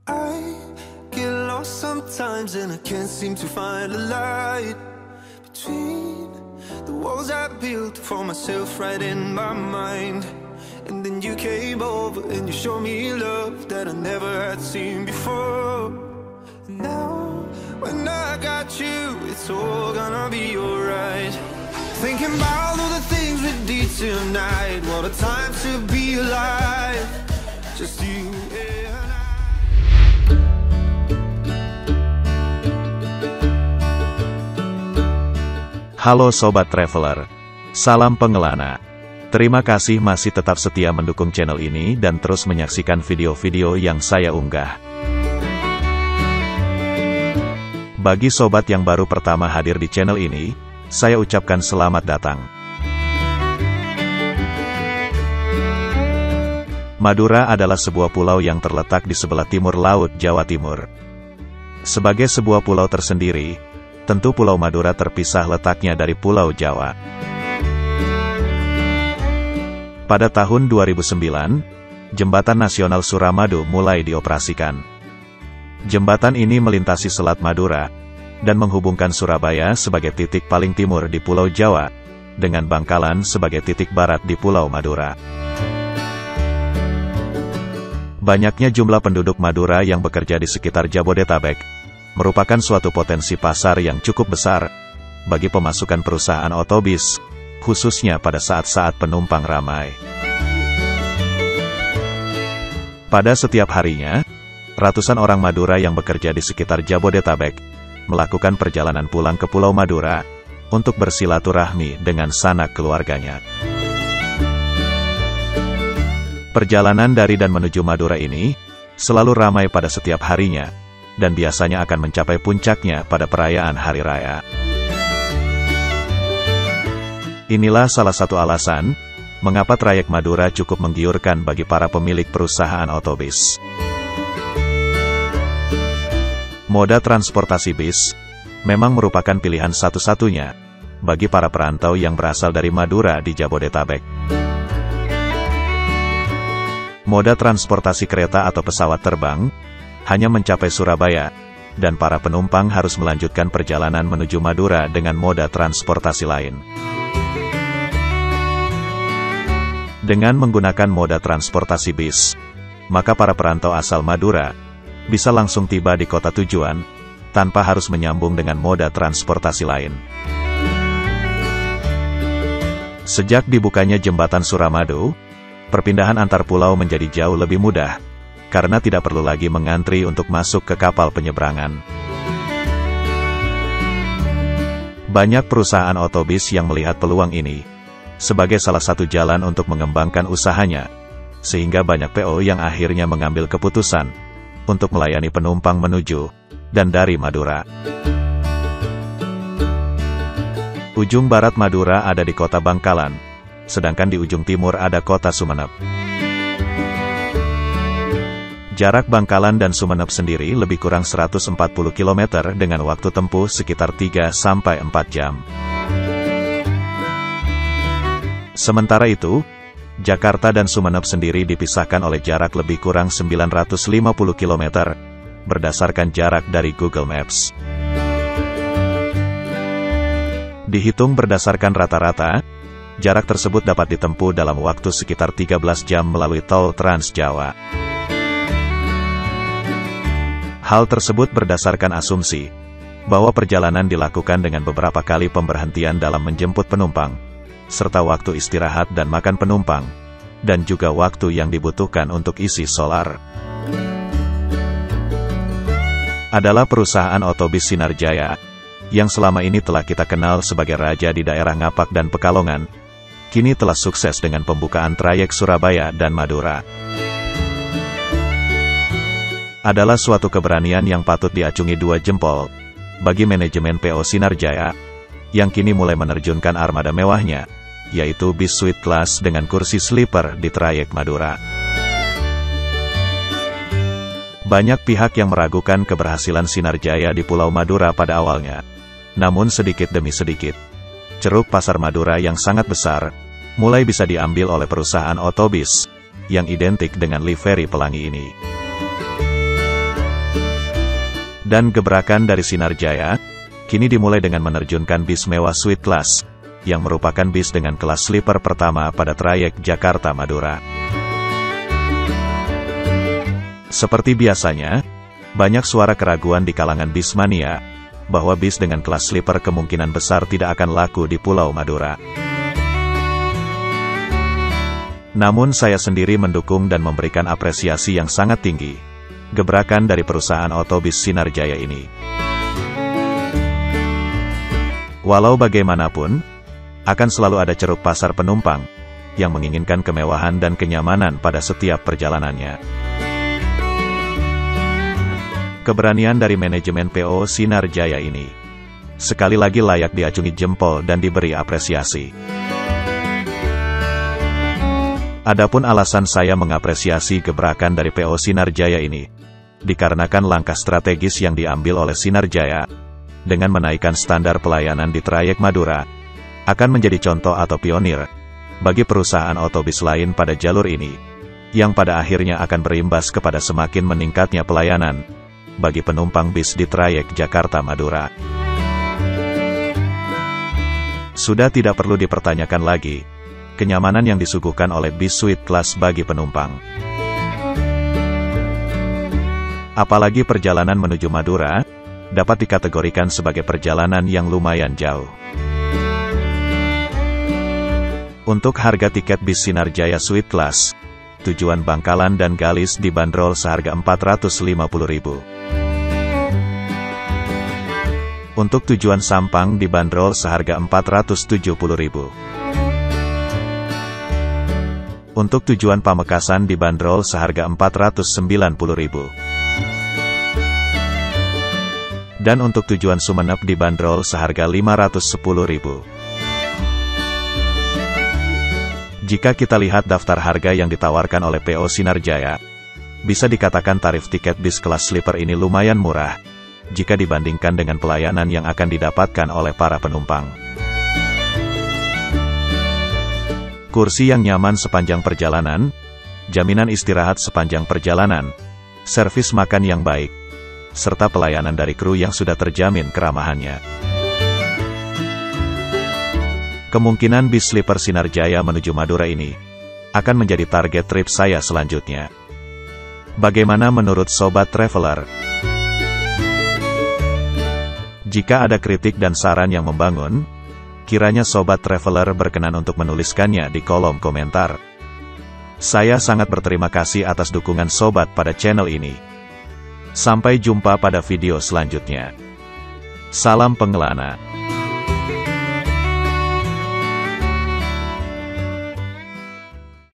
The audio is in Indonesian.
I get lost sometimes and I can't seem to find a light between the walls I built for myself right in my mind. And then you came over and you showed me love that I never had seen before. And now when I got you, it's all gonna be alright. Thinking about all the things we did tonight. What a time to be alive. Just you and I. Halo Sobat Traveler, salam pengelana. Terima kasih masih tetap setia mendukung channel ini dan terus menyaksikan video-video yang saya unggah. Bagi sobat yang baru pertama hadir di channel ini, saya ucapkan selamat datang. Madura adalah sebuah pulau yang terletak di sebelah timur Laut Jawa Timur. Sebagai sebuah pulau tersendiri, tentu Pulau Madura terpisah letaknya dari Pulau Jawa. Pada tahun 2009, Jembatan Nasional Suramadu mulai dioperasikan. Jembatan ini melintasi Selat Madura, dan menghubungkan Surabaya sebagai titik paling timur di Pulau Jawa, dengan Bangkalan sebagai titik barat di Pulau Madura. Banyaknya jumlah penduduk Madura yang bekerja di sekitar Jabodetabek, merupakan suatu potensi pasar yang cukup besar, bagi pemasukan perusahaan otobis, khususnya pada saat-saat penumpang ramai. Pada setiap harinya, ratusan orang Madura yang bekerja di sekitar Jabodetabek, melakukan perjalanan pulang ke Pulau Madura, untuk bersilaturahmi dengan sanak keluarganya. Perjalanan dari dan menuju Madura ini, selalu ramai pada setiap harinya, dan biasanya akan mencapai puncaknya pada perayaan Hari Raya. Inilah salah satu alasan, mengapa trayek Madura cukup menggiurkan bagi para pemilik perusahaan otobis. Moda transportasi bis, memang merupakan pilihan satu-satunya, bagi para perantau yang berasal dari Madura di Jabodetabek. Moda transportasi kereta atau pesawat terbang, hanya mencapai Surabaya, dan para penumpang harus melanjutkan perjalanan menuju Madura dengan moda transportasi lain. Dengan menggunakan moda transportasi bis, maka para perantau asal Madura bisa langsung tiba di kota tujuan, tanpa harus menyambung dengan moda transportasi lain. Sejak dibukanya jembatan Suramadu, perpindahan antar pulau menjadi jauh lebih mudah, karena tidak perlu lagi mengantri untuk masuk ke kapal penyeberangan. Banyak perusahaan otobis yang melihat peluang ini sebagai salah satu jalan untuk mengembangkan usahanya, sehingga banyak PO yang akhirnya mengambil keputusan untuk melayani penumpang menuju dan dari Madura. Ujung barat Madura ada di kota Bangkalan, sedangkan di ujung timur ada kota Sumeneb. Jarak Bangkalan dan Sumeneb sendiri lebih kurang 140 km dengan waktu tempuh sekitar 3-4 jam. Sementara itu, Jakarta dan Sumeneb sendiri dipisahkan oleh jarak lebih kurang 950 km, berdasarkan jarak dari Google Maps. Dihitung berdasarkan rata-rata, jarak tersebut dapat ditempuh dalam waktu sekitar 13 jam melalui tol Trans Jawa. Hal tersebut berdasarkan asumsi bahwa perjalanan dilakukan dengan beberapa kali pemberhentian dalam menjemput penumpang, serta waktu istirahat dan makan penumpang, dan juga waktu yang dibutuhkan untuk isi solar. Adalah perusahaan otobis Sinar Jaya, yang selama ini telah kita kenal sebagai raja di daerah Ngapak dan Pekalongan, kini telah sukses dengan pembukaan trayek Surabaya dan Madura. Adalah suatu keberanian yang patut diacungi 2 jempol, bagi manajemen PO Sinar Jaya, yang kini mulai menerjunkan armada mewahnya, yaitu bis suite class dengan kursi sleeper di trayek Madura. Banyak pihak yang meragukan keberhasilan Sinar Jaya di Pulau Madura pada awalnya, namun sedikit demi sedikit, ceruk pasar Madura yang sangat besar, mulai bisa diambil oleh perusahaan otobis, yang identik dengan livery pelangi ini. Dan gebrakan dari Sinar Jaya, kini dimulai dengan menerjunkan bis mewah Suite Class, yang merupakan bis dengan kelas sleeper pertama pada trayek Jakarta-Madura. Seperti biasanya, banyak suara keraguan di kalangan bis mania, bahwa bis dengan kelas sleeper kemungkinan besar tidak akan laku di Pulau Madura. Namun saya sendiri mendukung dan memberikan apresiasi yang sangat tinggi gebrakan dari perusahaan otobus Sinar Jaya ini. Walau bagaimanapun, akan selalu ada ceruk pasar penumpang yang menginginkan kemewahan dan kenyamanan pada setiap perjalanannya. Keberanian dari manajemen PO Sinar Jaya ini sekali lagi layak diacungi jempol dan diberi apresiasi. Adapun alasan saya mengapresiasi gebrakan dari PO Sinar Jaya ini, dikarenakan langkah strategis yang diambil oleh Sinar Jaya, dengan menaikkan standar pelayanan di trayek Madura, akan menjadi contoh atau pionir, bagi perusahaan otobus lain pada jalur ini, yang pada akhirnya akan berimbas kepada semakin meningkatnya pelayanan, bagi penumpang bis di trayek Jakarta-Madura. Sudah tidak perlu dipertanyakan lagi, kenyamanan yang disuguhkan oleh bis Suite Class bagi penumpang. Apalagi perjalanan menuju Madura, dapat dikategorikan sebagai perjalanan yang lumayan jauh. Untuk harga tiket bis Sinar Jaya Suite Class, tujuan Bangkalan dan Galis dibanderol seharga Rp450.000. Untuk tujuan Sampang dibanderol seharga Rp470.000. Untuk tujuan Pamekasan dibanderol seharga Rp490.000. Dan untuk tujuan Sumeneb dibanderol seharga Rp510.000. Jika kita lihat daftar harga yang ditawarkan oleh PO Sinar Jaya, bisa dikatakan tarif tiket bis kelas sleeper ini lumayan murah, jika dibandingkan dengan pelayanan yang akan didapatkan oleh para penumpang. Kursi yang nyaman sepanjang perjalanan, jaminan istirahat sepanjang perjalanan, servis makan yang baik, serta pelayanan dari kru yang sudah terjamin keramahannya. Kemungkinan bis sleeper Sinar Jaya menuju Madura ini akan menjadi target trip saya selanjutnya. Bagaimana menurut Sobat Traveler? Jika ada kritik dan saran yang membangun, kiranya Sobat Traveler berkenan untuk menuliskannya di kolom komentar. Saya sangat berterima kasih atas dukungan Sobat pada channel ini. Sampai jumpa pada video selanjutnya. Salam pengelana.